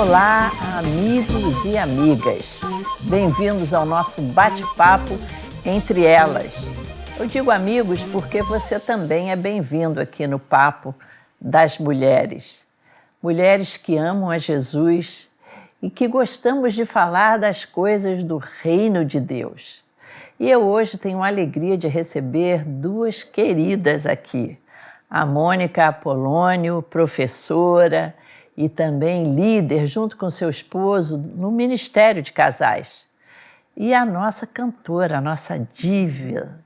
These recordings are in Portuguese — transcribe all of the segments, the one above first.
Olá, amigos e amigas. Bem-vindos ao nosso bate-papo Entre Elas. Eu digo amigos porque você também é bem-vindo aqui no Papo das Mulheres. Mulheres que amam a Jesus e que gostamos de falar das coisas do reino de Deus. E eu hoje tenho a alegria de receber duas queridas aqui. A Mônica Apolônio, professora e também líder, junto com seu esposo, no Ministério de Casais. E a nossa cantora, a nossa diva,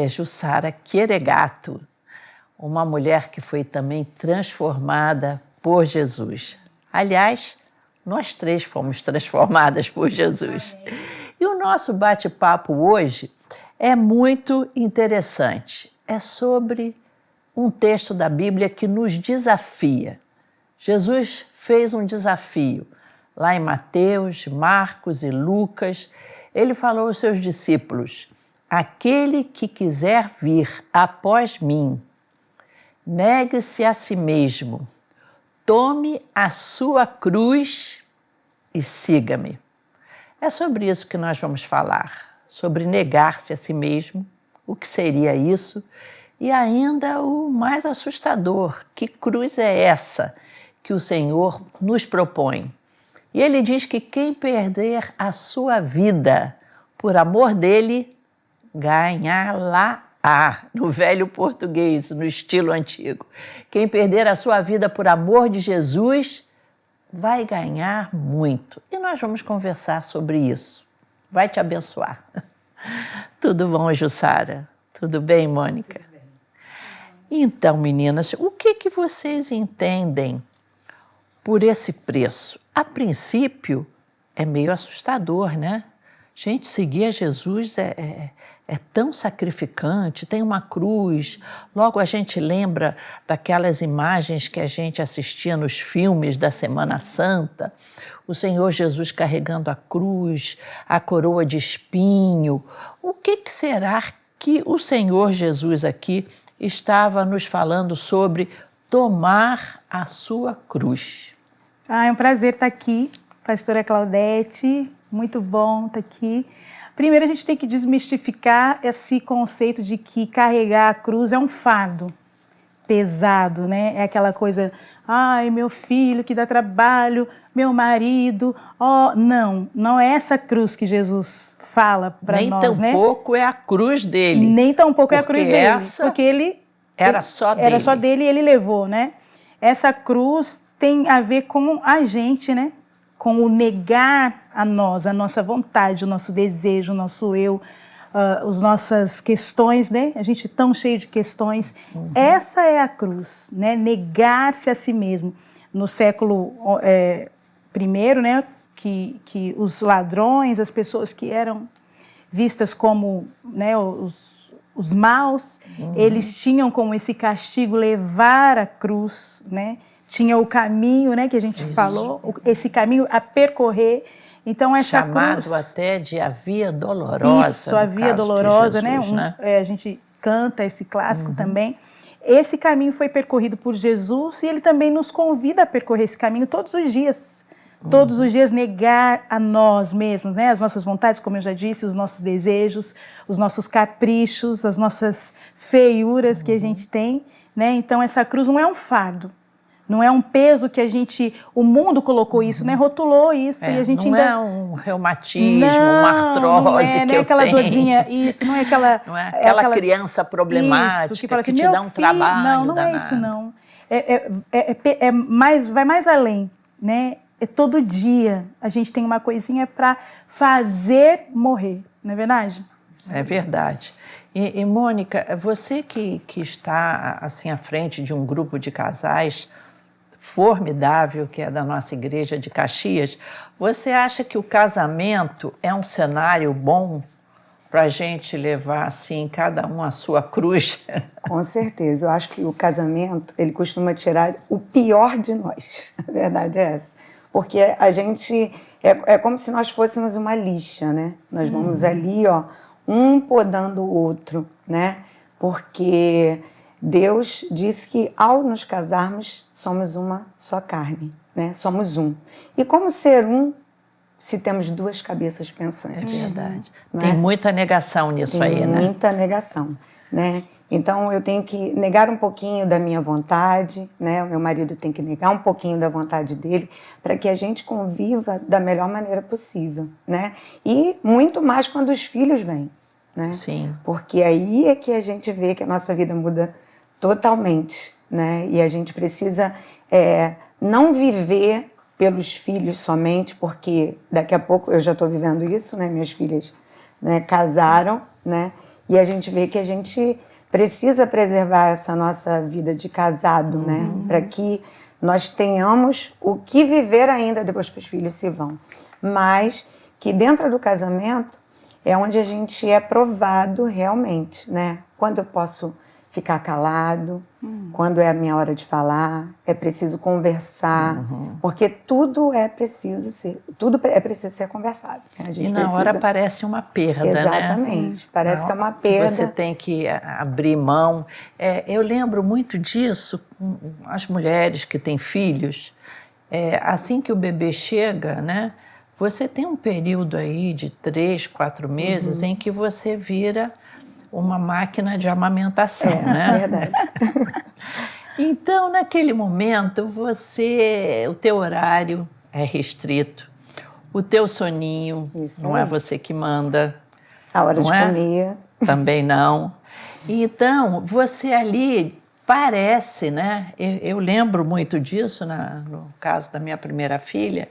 Jussara Quiregato, uma mulher que foi também transformada por Jesus. Aliás, nós três fomos transformadas por Jesus. Amém. E o nosso bate-papo hoje é muito interessante. É sobre um texto da Bíblia que nos desafia. Jesus fez um desafio. Lá em Mateus, Marcos e Lucas, ele falou aos seus discípulos: aquele que quiser vir após mim, negue-se a si mesmo, tome a sua cruz e siga-me. É sobre isso que nós vamos falar, sobre negar-se a si mesmo, o que seria isso, e ainda o mais assustador, que cruz é essa que o Senhor nos propõe? E ele diz que quem perder a sua vida por amor dele, ganhá-la-á, no velho português, no estilo antigo. Quem perder a sua vida por amor de Jesus, vai ganhar muito. E nós vamos conversar sobre isso. Vai te abençoar. Tudo bom, Jussara? Tudo bem, Mônica? Tudo bem. Então, meninas, o que vocês entendem por esse preço? A princípio, é meio assustador, né? Gente, seguir a Jesus é tão sacrificante, tem uma cruz. Logo a gente lembra daquelas imagens que a gente assistia nos filmes da Semana Santa. O Senhor Jesus carregando a cruz, a coroa de espinho. O que será que o Senhor Jesus aqui estava nos falando sobre tomar a sua cruz? É um prazer estar aqui, pastora Claudete, muito bom estar aqui. Primeiro a gente tem que desmistificar esse conceito de que carregar a cruz é um fardo pesado, né? É aquela coisa, ai, meu filho que dá trabalho, meu marido, não é essa cruz que Jesus fala para nós, né? Nem tampouco é a cruz dele. Nem tampouco é a cruz dele, porque ele era só dele. Era só dele e ele levou, né? Essa cruz tem a ver com a gente, né? Com o negar a nós, a nossa vontade, o nosso desejo, o nosso eu, as nossas questões, né? A gente tão cheio de questões. Uhum. Essa é a cruz, né? Negar-se a si mesmo. No século I, né? Que os ladrões, as pessoas que eram vistas como, né, os maus, uhum, eles tinham como esse castigo levar a cruz, né? Tinha o caminho, né, que a gente falou, esse caminho a percorrer. Então essa chamado cruz, até de a via dolorosa. Isso, a via dolorosa, Jesus, né? A gente canta esse clássico, uhum, também. Esse caminho foi percorrido por Jesus e ele também nos convida a percorrer esse caminho todos os dias. Uhum. Todos os dias negar a nós mesmos, né? As nossas vontades, como eu já disse, os nossos desejos, os nossos caprichos, as nossas feiuras, uhum, que a gente tem, né? Então essa cruz não é um fardo. Não é um peso que o mundo colocou isso, né? Rotulou isso e a gente não ainda... Não é um reumatismo, uma artrose não é, que é eu aquela tenho. Dorzinha, isso, não é aquela... Não é aquela criança problemática isso, que fala assim, te dá um trabalho não danado. É isso, não. Vai mais além, né? É todo dia a gente tem uma coisinha para fazer morrer, não é verdade? É verdade. E Mônica, você que está assim à frente de um grupo de casais formidável, que é da nossa igreja de Caxias, você acha que o casamento é um cenário bom para a gente levar assim cada um a sua cruz? Com certeza. Eu acho que o casamento, ele costuma tirar o pior de nós. A verdade é essa. Porque a gente... É como se nós fôssemos uma lixa, né? Nós vamos ali, ó, um podando o outro, né? Porque Deus disse que ao nos casarmos somos uma só carne, né? Somos um. E como ser um se temos duas cabeças pensantes? É verdade. Não Tem é? muita negação nisso aí, Tem né? muita negação, né? Então eu tenho que negar um pouquinho da minha vontade, né? O meu marido tem que negar um pouquinho da vontade dele, para que a gente conviva da melhor maneira possível, né? E muito mais quando os filhos vêm, né? Sim. Porque aí é que a gente vê que a nossa vida muda totalmente, né? E a gente precisa não viver pelos filhos somente, porque daqui a pouco eu já estou vivendo isso, né? Minhas filhas, né, casaram, né? E a gente vê que a gente precisa preservar essa nossa vida de casado, né? Para que nós tenhamos o que viver ainda depois que os filhos se vão. Mas que dentro do casamento é onde a gente é provado realmente, né? Quando eu posso ficar calado, quando é a minha hora de falar, é preciso conversar, porque tudo é preciso ser conversado. Né? A gente E na hora parece uma perda, né? Exatamente, parece que é uma perda. Você tem que abrir mão. Eu lembro muito disso com as mulheres que têm filhos. Assim que o bebê chega, né? Você tem um período aí de 3, 4 meses em que você vira uma máquina de amamentação, né? É verdade. Então, naquele momento, o teu horário é restrito, o teu soninho Isso não aí. é você que manda. A hora de não é? comer. Também não. Então, você ali parece, né? Eu lembro muito disso no caso da minha primeira filha,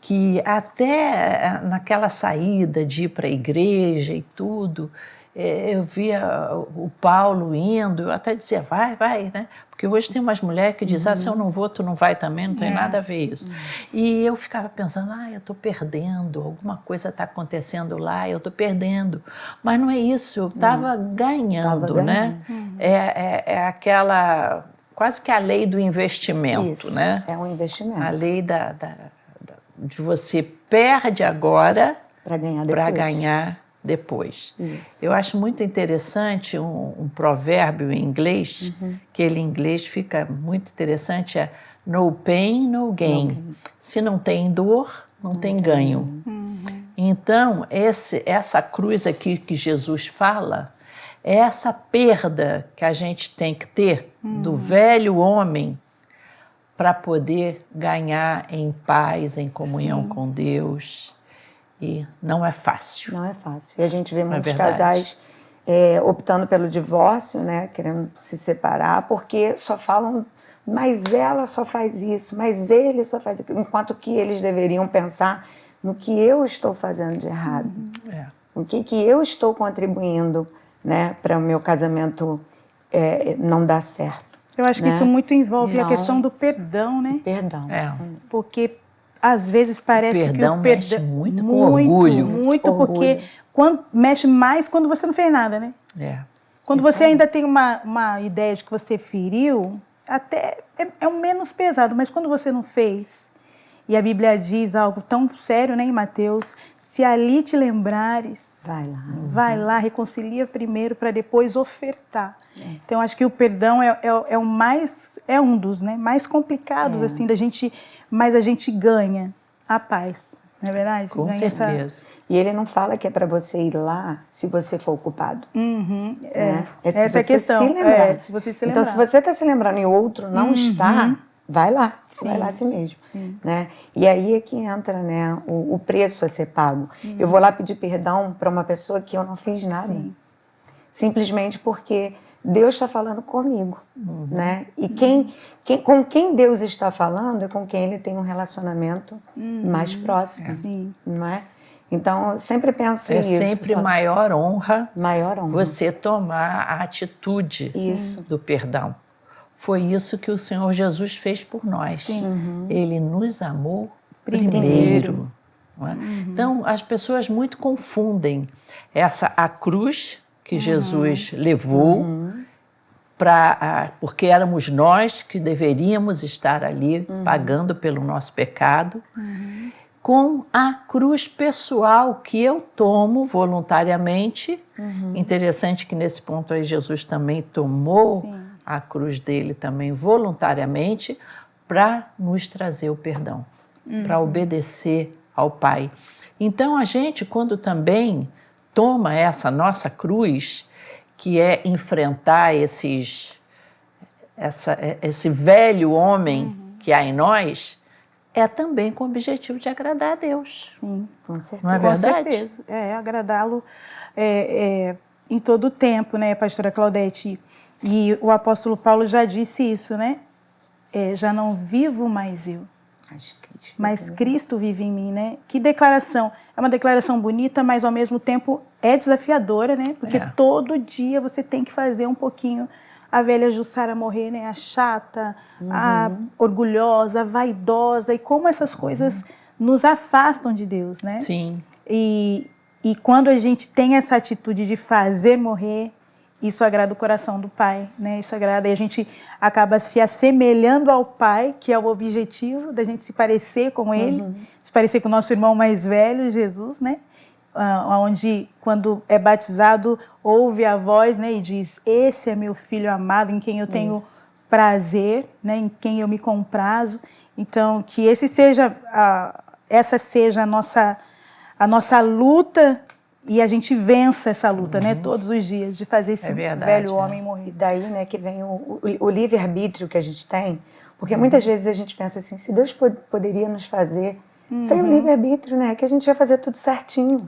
que até naquela saída de ir para a igreja e tudo, eu via o Paulo indo, eu até dizia, vai, né? Porque hoje tem umas mulheres que dizem, se eu não vou, tu não vai também, não tem nada a ver isso. E eu ficava pensando, eu estou perdendo, alguma coisa está acontecendo lá, eu estou perdendo. Mas não é isso, eu estava ganhando, né? É aquela, quase que a lei do investimento, Isso, né? é um investimento. A lei de você perde agora para ganhar depois. Isso. Eu acho muito interessante um provérbio em inglês, que ele em inglês fica muito interessante, é no pain, no gain. Se não tem dor, não tem ganho. Então, essa cruz aqui que Jesus fala, é essa perda que a gente tem que ter do velho homem para poder ganhar em paz, em comunhão com Deus. E não é fácil. Não é fácil. E a gente vê muitos verdade. casais optando pelo divórcio, né, querendo se separar, porque só falam, mas ela só faz isso, mas ele só faz aquilo, enquanto que eles deveriam pensar no que eu estou fazendo de errado, o que eu estou contribuindo, né, para o meu casamento não dar certo. Eu acho que né? isso muito envolve a questão do perdão, né? Perdão. Porque às vezes parece que o perdão mexe muito com orgulho. Muito, porque mexe mais quando você não fez nada, né? Quando Isso você aí. ainda tem uma ideia de que você feriu, até é o menos pesado, mas quando você não fez, e a Bíblia diz algo tão sério, né, em Mateus, se ali te lembrares, vai lá, reconcilia primeiro para depois ofertar. Então, acho que o perdão é um dos, né, mais complicados, assim, mas a gente ganha a paz, não é verdade? Com ganha certeza. E ele não fala que é para você ir lá se você for o culpado. Né? Essa é a você questão. se lembrar. Se você se então, lembrar. se você está se lembrando e o outro não está, vai lá a si mesmo. Né? E aí é que entra, né, o preço a ser pago. Eu vou lá pedir perdão para uma pessoa que eu não fiz nada. Simplesmente porque Deus está falando comigo. Né? E com quem Deus está falando é com quem ele tem um relacionamento mais próximo. Não é? Então, eu sempre penso nisso. É sempre maior honra honra você tomar a atitude do perdão. Foi isso que o Senhor Jesus fez por nós. Ele nos amou primeiro. Não é? Então, as pessoas muito confundem a cruz que Jesus levou, porque éramos nós que deveríamos estar ali pagando pelo nosso pecado, com a cruz pessoal que eu tomo voluntariamente. Interessante que nesse ponto aí Jesus também tomou a cruz dele também voluntariamente para nos trazer o perdão, para obedecer ao Pai. Então a gente, quando também toma essa nossa cruz, que é enfrentar esse velho homem que há em nós, é também com o objetivo de agradar a Deus. Sim, Com certeza. Não é verdade? Com certeza. Agradá-lo em todo o tempo, né, pastora Claudete? E o apóstolo Paulo já disse isso, né? Já não vivo mais eu, mas Cristo vive em mim, né? Que declaração! É uma declaração bonita, mas ao mesmo tempo é desafiadora, né? Porque todo dia você tem que fazer um pouquinho a velha Jussara morrer, né? A chata, a orgulhosa, a vaidosa, e como essas coisas nos afastam de Deus, né? Sim. E quando a gente tem essa atitude de fazer morrer, isso agrada o coração do Pai, né? Isso agrada, e a gente acaba se assemelhando ao Pai, que é o objetivo da gente se parecer com Ele, se parecer com o nosso irmão mais velho, Jesus, né? Onde, quando é batizado, ouve a voz, né? E diz: esse é meu filho amado, em quem eu tenho prazer, né? Em quem eu me comprazo. Então, que essa seja a nossa luta, e a gente vença essa luta, né? Todos os dias, de fazer esse velho homem morrer. E daí, né, que vem o livre-arbítrio que a gente tem, porque muitas vezes a gente pensa assim, se Deus poderia nos fazer sem o livre-arbítrio, né, que a gente ia fazer tudo certinho,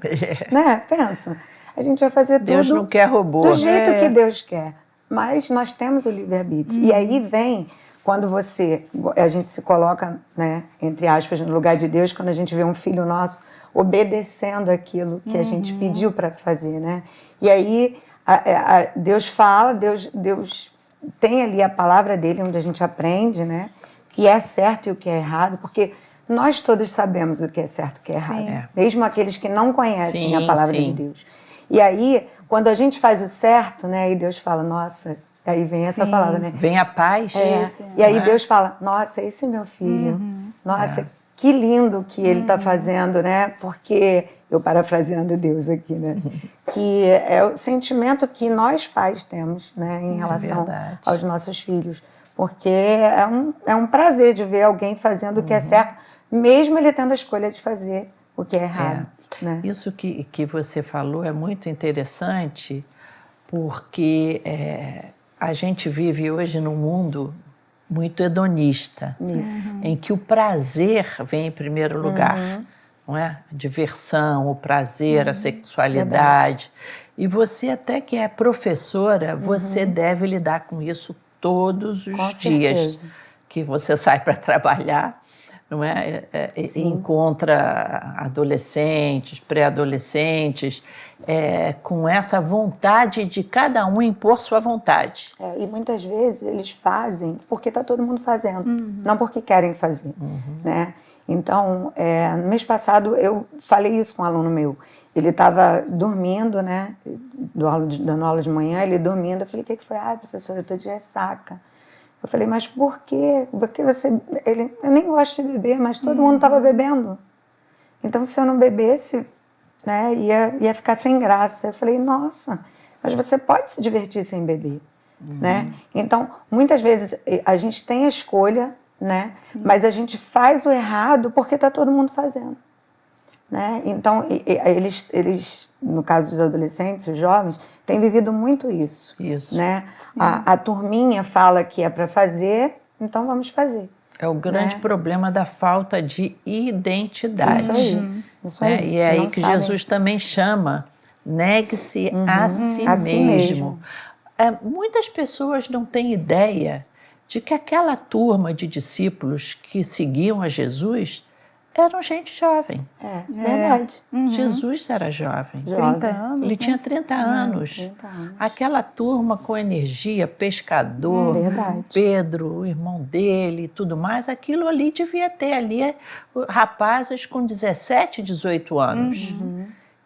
né? Pensa, a gente ia fazer Deus tudo não quer robô, do jeito que Deus quer, mas nós temos o livre-arbítrio. E aí vem quando a gente se coloca, né, entre aspas, no lugar de Deus, quando a gente vê um filho nosso obedecendo aquilo que a gente pediu para fazer, né? E aí Deus fala, Deus tem ali a palavra dele, onde a gente aprende, né, o que é certo e o que é errado, porque nós todos sabemos o que é certo e o que é errado, mesmo aqueles que não conhecem a palavra de Deus. E aí, quando a gente faz o certo, né, e Deus fala, nossa, aí vem essa palavra, né? Vem a paz. E aí Deus fala, nossa, esse é meu filho, nossa, que lindo que ele está fazendo, né? Porque, eu parafraseando Deus aqui, né? Que é o sentimento que nós pais temos, né? Em relação aos nossos filhos. Porque é um prazer de ver alguém fazendo o que é certo, mesmo ele tendo a escolha de fazer o que é errado. Né? Isso que você falou é muito interessante, porque a gente vive hoje num mundo muito hedonista, em que o prazer vem em primeiro lugar, não é? A diversão, o prazer, a sexualidade. E você até que é professora, você deve lidar com isso todos os dias que você sai para trabalhar, não é? Encontra adolescentes, pré-adolescentes, com essa vontade de cada um impor sua vontade. E muitas vezes eles fazem porque está todo mundo fazendo, não porque querem fazer. Né? Então, no mês passado eu falei isso com um aluno meu. Ele estava dormindo, né? Dando aula de manhã, ele dormindo. Eu falei, o que foi? Professora, eu estou de ressaca. Eu falei, mas por quê? Porque eu nem gosto de beber, mas todo mundo estava bebendo. Então, se eu não bebesse, né, ia ficar sem graça. Eu falei, nossa, mas você pode se divertir sem beber. Né? Então, muitas vezes a gente tem a escolha, né, mas a gente faz o errado porque está todo mundo fazendo. Né? Então, eles, no caso dos adolescentes, os jovens, têm vivido muito isso. Né? A turminha fala que é para fazer, então vamos fazer. É o grande problema da falta de identidade. Isso aí. E é aí que Jesus também chama, negue-se a si mesmo. Muitas pessoas não têm ideia de que aquela turma de discípulos que seguiam a Jesus eram gente jovem. Verdade. Jesus era jovem. 30 anos, Ele tinha 30 anos. 30 anos. Aquela turma com energia, pescador, Pedro, o irmão dele e tudo mais, aquilo ali devia ter ali rapazes com 17, 18 anos.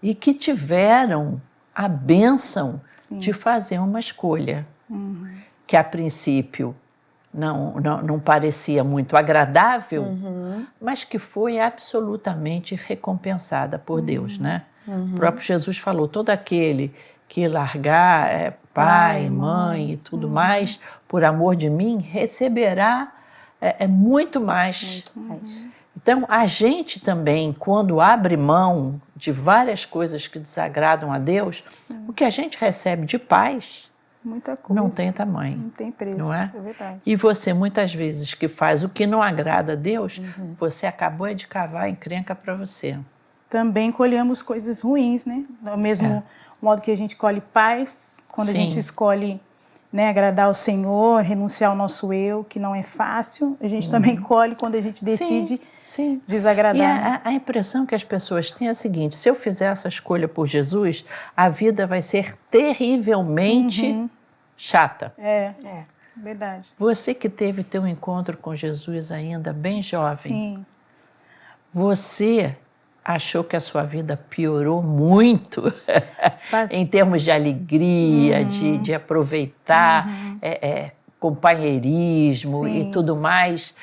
E que tiveram a bênção de fazer uma escolha. Que a princípio não parecia muito agradável, mas que foi absolutamente recompensada por Deus, né? O próprio Jesus falou, todo aquele que largar pai, mãe e tudo mais, por amor de mim, receberá muito mais. Muito mais. Então, a gente também, quando abre mão de várias coisas que desagradam a Deus, o que a gente recebe de paz Muita coisa. não tem tamanho. Não tem preço, não é? É verdade. E você, muitas vezes, que faz o que não agrada a Deus, você acabou de cavar encrenca para você. Também colhemos coisas ruins, né? Do mesmo modo que a gente colhe paz, quando a gente escolhe, né, agradar ao Senhor, renunciar ao nosso eu, que não é fácil, a gente também colhe quando a gente decide desagradar. E a impressão que as pessoas têm é a seguinte: se eu fizer essa escolha por Jesus, a vida vai ser terrivelmente chata. É, verdade. Você que teve teu encontro com Jesus ainda bem jovem, Sim. você achou que a sua vida piorou muito em termos de alegria, de aproveitar, companheirismo e tudo mais.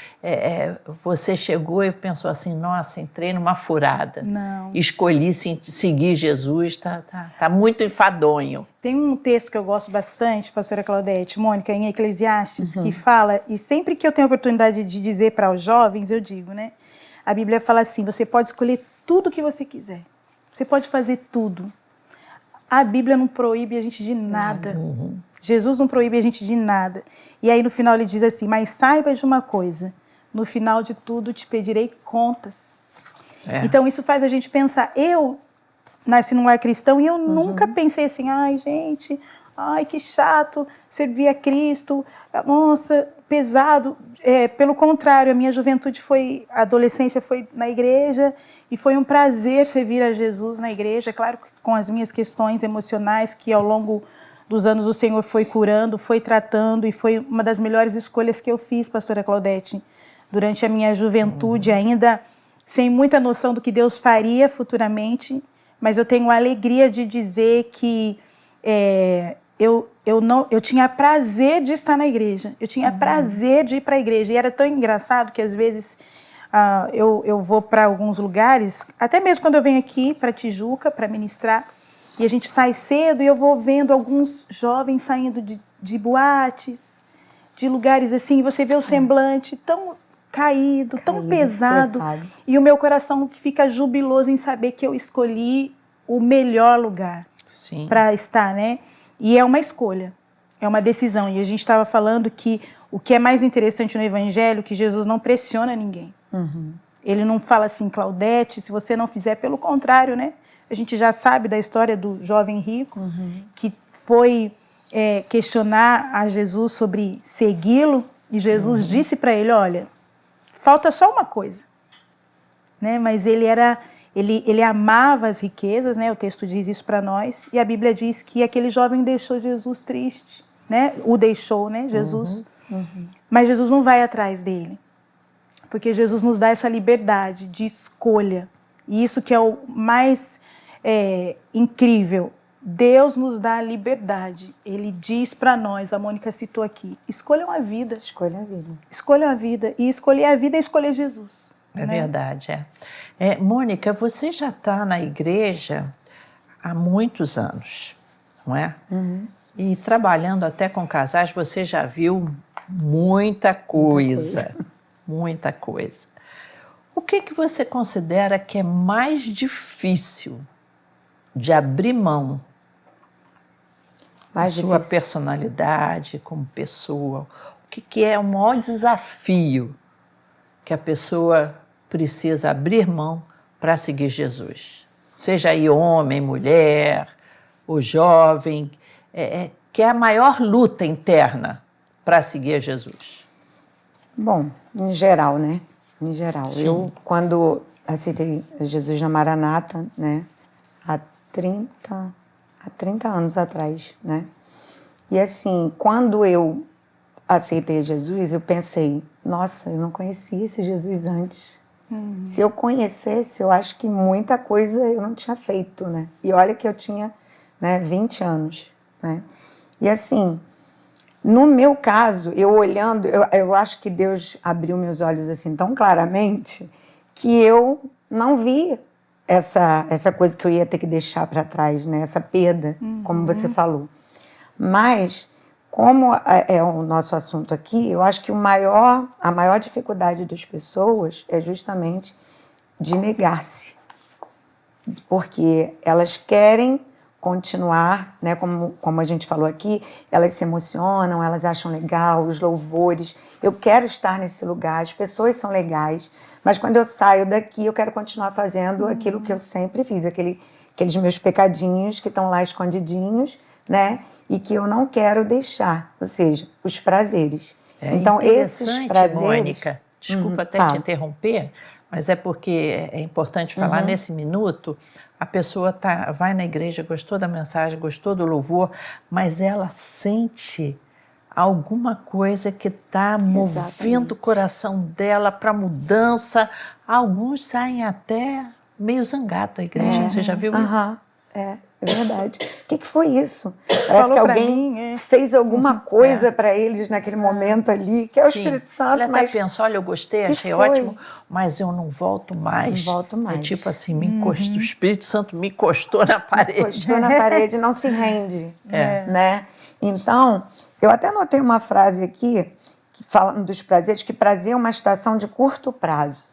Você chegou e pensou assim: nossa, entrei numa furada. Não. Escolhi seguir Jesus, tá muito enfadonho. Tem um texto que eu gosto bastante, pastora Claudete, Mônica, em Eclesiastes, que fala, e sempre que eu tenho a oportunidade de dizer para os jovens, eu digo, né? A Bíblia fala assim: você pode escolher tudo o que você quiser. Você pode fazer tudo. A Bíblia não proíbe a gente de nada. Jesus não proíbe a gente de nada. E aí no final ele diz assim: mas saiba de uma coisa, no final de tudo te pedirei contas. Então isso faz a gente pensar. Eu nasci num lar cristão e eu nunca pensei assim: ai gente, ai que chato servir a Cristo, nossa, pesado. Pelo contrário, a minha juventude a adolescência foi na igreja, e foi um prazer servir a Jesus na igreja, claro, com as minhas questões emocionais, que ao longo dos anos o Senhor foi curando, foi tratando, e foi uma das melhores escolhas que eu fiz, pastora Claudete, durante a minha juventude, ainda sem muita noção do que Deus faria futuramente, mas eu tenho a alegria de dizer que eu tinha prazer de estar na igreja, eu tinha prazer de ir para a igreja, e era tão engraçado que às vezes eu vou para alguns lugares, até mesmo quando eu venho aqui para Tijuca para ministrar, e a gente sai cedo e eu vou vendo alguns jovens saindo de boates, de lugares assim, e você vê o semblante tão caído, tão pesado, e o meu coração fica jubiloso em saber que eu escolhi o melhor lugar para estar, né? E é uma escolha, é uma decisão. E a gente estava falando que o que é mais interessante no Evangelho é que Jesus não pressiona ninguém. Ele não fala assim: Claudete, se você não fizer, pelo contrário, né? A gente já sabe da história do jovem rico, que foi questionar a Jesus sobre segui-lo, e Jesus disse para ele: olha, falta só uma coisa, né? Mas ele amava as riquezas, né? O texto diz isso para nós, e a Bíblia diz que aquele jovem deixou Jesus triste, né? O deixou, né? Jesus. Mas Jesus não vai atrás dele, porque Jesus nos dá essa liberdade de escolha, e isso que é o mais incrível. Deus nos dá a liberdade. Ele diz para nós, a Mônica citou aqui: escolham a vida. Escolha a vida. Escolham a vida. E escolher a vida é escolher Jesus. É verdade, Mônica, você já está na igreja há muitos anos, não é? E trabalhando até com casais, você já viu muita coisa. Muita coisa. O que você considera que é mais difícil de abrir mão da sua personalidade como pessoa? O que é o maior desafio que a pessoa precisa abrir mão para seguir Jesus? Seja aí homem, mulher, ou jovem, que é a maior luta interna para seguir Jesus? Bom, em geral, né? Em geral. Eu, quando aceitei Jesus na Maranata, né? Há 30 anos atrás, né? E assim, quando eu aceitei Jesus, eu pensei: nossa, eu não conhecia esse Jesus antes. Se eu conhecesse, eu acho que muita coisa eu não tinha feito, né? E olha que eu tinha, né, 20 anos, né? E assim, no meu caso, eu olhando, eu acho que Deus abriu meus olhos assim tão claramente que eu não vi essa coisa que eu ia ter que deixar para trás, né? Essa perda, como você falou. Mas, como é o nosso assunto aqui, eu acho que a maior dificuldade das pessoas é justamente de negar-se. Porque elas querem continuar, né, como a gente falou aqui, elas se emocionam, elas acham legal, os louvores, eu quero estar nesse lugar, as pessoas são legais, mas quando eu saio daqui eu quero continuar fazendo aquilo que eu sempre fiz, aqueles meus pecadinhos que estão lá escondidinhos, né, e que eu não quero deixar, ou seja, os prazeres. Então, esses prazeres... Mônica, desculpa até te interromper, mas é porque é importante falar nesse minuto. A pessoa vai na igreja, gostou da mensagem, gostou do louvor, mas ela sente alguma coisa que está movendo o coração dela para mudança. Alguns saem até meio zangados da igreja. Você já viu isso? É verdade. O que foi isso? Parece que alguém fez alguma coisa para eles naquele momento ali, que é o Espírito Santo. Ele até pensa, olha, eu gostei, achei ótimo, mas eu não volto mais. Não volto mais. É tipo assim, o Espírito Santo me encostou na parede. Encostou na parede, não se rende. Né? Então, eu até anotei uma frase aqui, falando dos prazeres, que prazer é uma estação de curto prazo.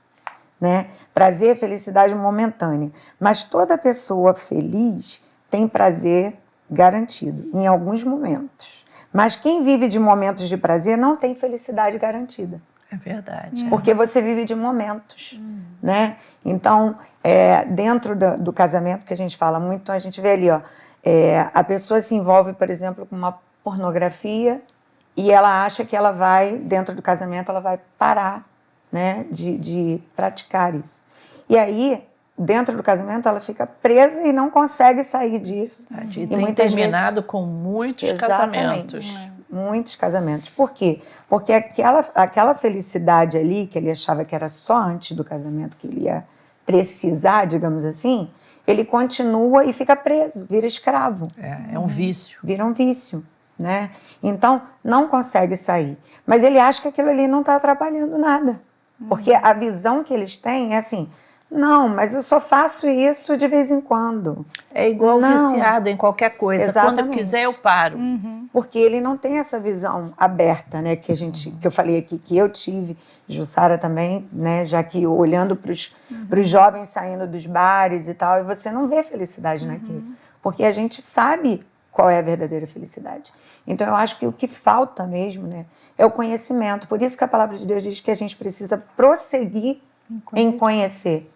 Né? Prazer é felicidade momentânea, mas toda pessoa feliz tem prazer garantido em alguns momentos. Mas quem vive de momentos de prazer não tem felicidade garantida. É verdade. Porque você vive de momentos, né? Então, dentro do casamento que a gente fala muito, a gente vê ali, ó, a pessoa se envolve, por exemplo, com uma pornografia e ela acha que ela vai, dentro do casamento, ela vai parar, né, de praticar isso. E aí, dentro do casamento, ela fica presa e não consegue sair disso. E tem terminado com muitos casamentos. Muitos casamentos. Por quê? Porque aquela felicidade ali, que ele achava que era só antes do casamento que ele ia precisar, digamos assim, ele continua e fica preso, vira escravo. É um vício. Vira um vício, né? Então, não consegue sair. Mas ele acha que aquilo ali não está atrapalhando nada. Porque a visão que eles têm é assim, não, mas eu só faço isso de vez em quando. É igual viciado em qualquer coisa. Exatamente. Quando eu quiser, eu paro. Porque ele não tem essa visão aberta, né, que eu falei aqui, que eu tive, Jussara também, né, já que olhando para os jovens saindo dos bares e tal, e você não vê felicidade naquilo. Porque a gente sabe qual é a verdadeira felicidade. Então, eu acho que o que falta mesmo, né, é o conhecimento. Por isso que a palavra de Deus diz que a gente precisa prosseguir em conhecer.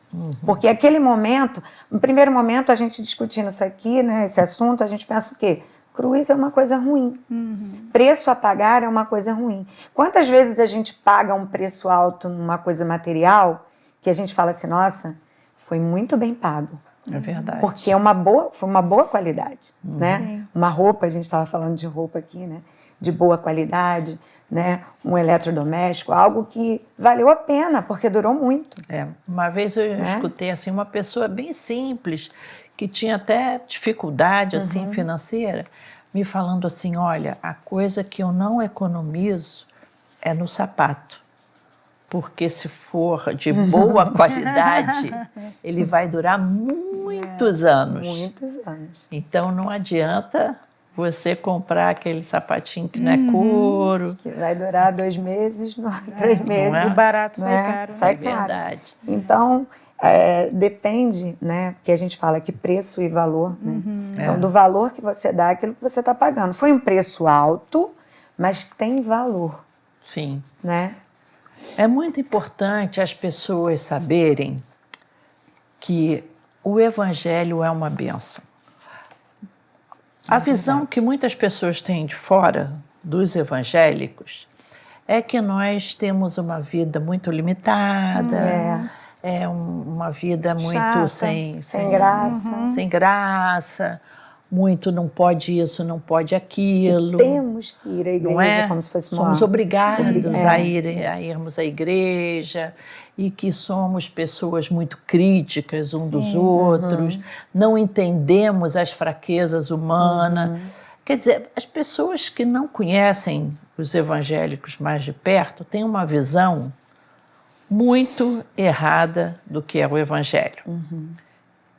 Porque aquele momento, no primeiro momento, a gente discutindo isso aqui, né, esse assunto, a gente pensa o quê? Cruz é uma coisa ruim. Preço a pagar é uma coisa ruim. Quantas vezes a gente paga um preço alto numa coisa material que a gente fala assim, nossa, foi muito bem pago. É verdade. Porque foi uma boa qualidade, né? Uma roupa, a gente estava falando de roupa aqui, né? De boa qualidade, né? Um eletrodoméstico, algo que valeu a pena, porque durou muito. Uma vez eu escutei assim, uma pessoa bem simples, que tinha até dificuldade assim, financeira, me falando assim, olha, a coisa que eu não economizo é no sapato. Porque se for de boa qualidade, ele vai durar muitos anos. Muitos anos. Então não adianta você comprar aquele sapatinho que não é couro. Que vai durar 2 meses, 3 meses. Não é barato, sai caro. Sai caro. Verdade. Então, depende, né? Porque a gente fala que preço e valor, né? Então, do valor que você dá, aquilo que você está pagando. Foi um preço alto, mas tem valor. Sim. Né? É muito importante as pessoas saberem que o Evangelho é uma bênção. A visão que muitas pessoas têm de fora dos evangélicos é que nós temos uma vida muito limitada, uma vida muito sem graça. Sem graça, muito não pode isso, não pode aquilo. Que temos que ir à igreja como se fosse Somos obrigados a irmos à igreja e que somos pessoas muito críticas dos outros, não entendemos as fraquezas humanas. Quer dizer, as pessoas que não conhecem os evangélicos mais de perto têm uma visão muito errada do que é o evangelho.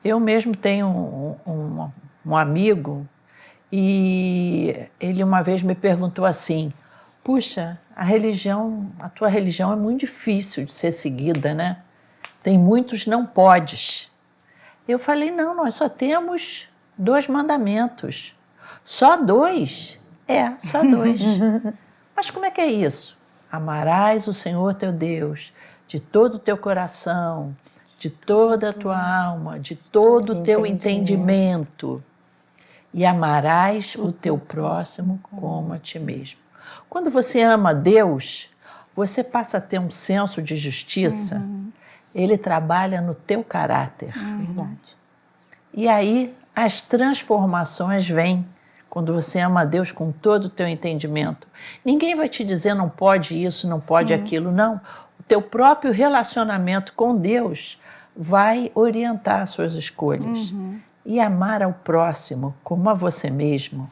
Eu mesmo tenho um amigo e ele uma vez me perguntou assim, puxa, a tua religião é muito difícil de ser seguida, né? Tem muitos não podes. Eu falei, não, nós só temos 2 mandamentos. Só 2? É, só 2. Mas como é que é isso? Amarás o Senhor teu Deus de todo o teu coração, de toda a tua alma, de todo o teu entendimento. E amarás o teu próximo como a ti mesmo. Quando você ama Deus, você passa a ter um senso de justiça. Ele trabalha no teu caráter. Verdade. E aí as transformações vêm quando você ama a Deus com todo o teu entendimento. Ninguém vai te dizer não pode isso, não pode aquilo, não. O teu próprio relacionamento com Deus vai orientar as suas escolhas. E amar ao próximo como a você mesmo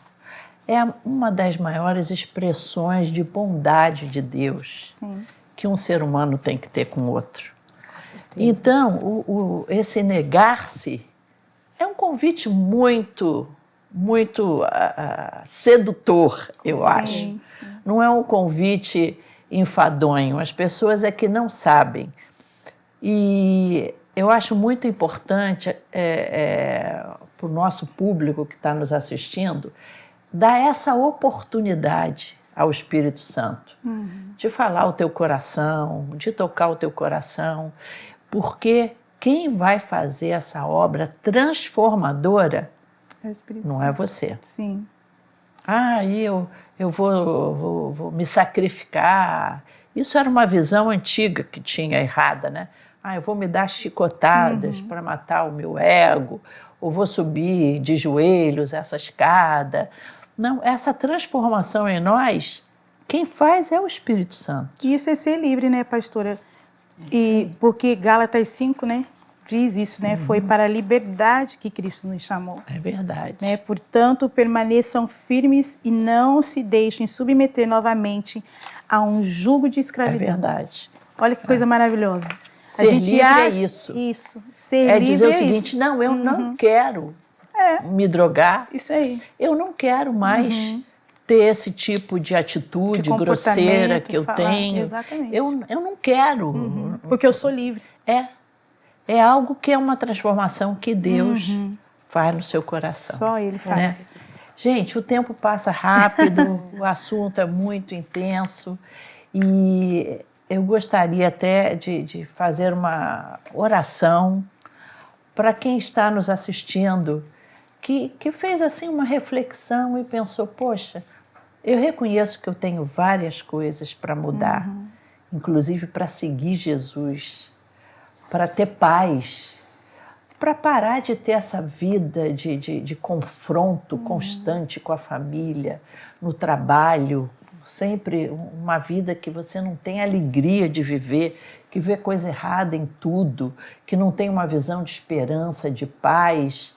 é uma das maiores expressões de bondade de Deus que um ser humano tem que ter com o outro. Então, esse negar-se é um convite muito sedutor, eu acho. Não é um convite enfadonho. As pessoas é que não sabem. E eu acho muito importante para o nosso público que está nos assistindo dar essa oportunidade ao Espírito Santo de falar o teu coração, de tocar o teu coração, porque quem vai fazer essa obra transformadora não é você. Sim. Eu vou me sacrificar. Isso era uma visão antiga que tinha errada, né? Eu vou me dar chicotadas para matar o meu ego, ou vou subir de joelhos essa escada. Não, essa transformação em nós, quem faz é o Espírito Santo. Isso é ser livre, né, pastora? E porque Gálatas 5, né, diz isso, né? Foi para a liberdade que Cristo nos chamou. É verdade. Né? Portanto, permaneçam firmes e não se deixem submeter novamente a um jugo de escravidão. É verdade. Olha que coisa maravilhosa. Ser livre é isso. Isso. Ser livre dizer o é seguinte, isso. não, eu não quero me drogar. Isso aí. Eu não quero mais ter esse tipo de atitude grosseira que eu tenho. Exatamente. Eu não quero. Porque eu sou livre. É algo que é uma transformação que Deus faz no seu coração. Só Ele faz. Né? Gente, o tempo passa rápido, o assunto é muito intenso e eu gostaria até de fazer uma oração para quem está nos assistindo, que fez assim uma reflexão e pensou, poxa, eu reconheço que eu tenho várias coisas para mudar, inclusive para seguir Jesus, para ter paz, para parar de ter essa vida de confronto constante com a família, no trabalho, sempre uma vida que você não tem alegria de viver, que vê coisa errada em tudo, que não tem uma visão de esperança, de paz,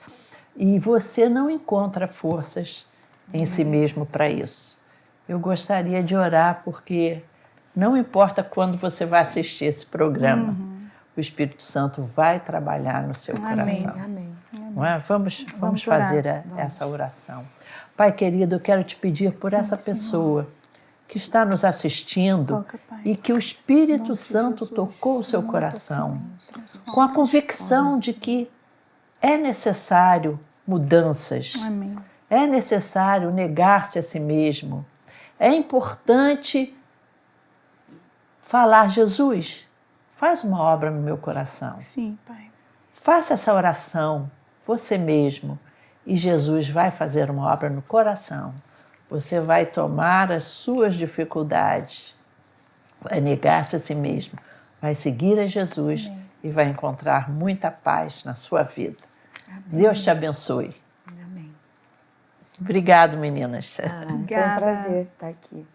e você não encontra forças em si mesmo para isso. Eu gostaria de orar porque não importa quando você vai assistir esse programa, o Espírito Santo vai trabalhar no seu coração. Amém. Não é? Vamos fazer essa oração. Pai querido, eu quero te pedir por essa pessoa que está nos assistindo e que o Espírito Santo tocou o seu coração com a convicção de que é necessário mudanças, é necessário negar-se a si mesmo, é importante falar, Jesus, faz uma obra no meu coração. Sim, Pai. Faça essa oração, você mesmo, e Jesus vai fazer uma obra no coração. Você vai tomar as suas dificuldades, vai negar-se a si mesmo, vai seguir a Jesus e vai encontrar muita paz na sua vida. Amém. Deus te abençoe. Amém. Obrigado, meninas. Foi um prazer estar aqui.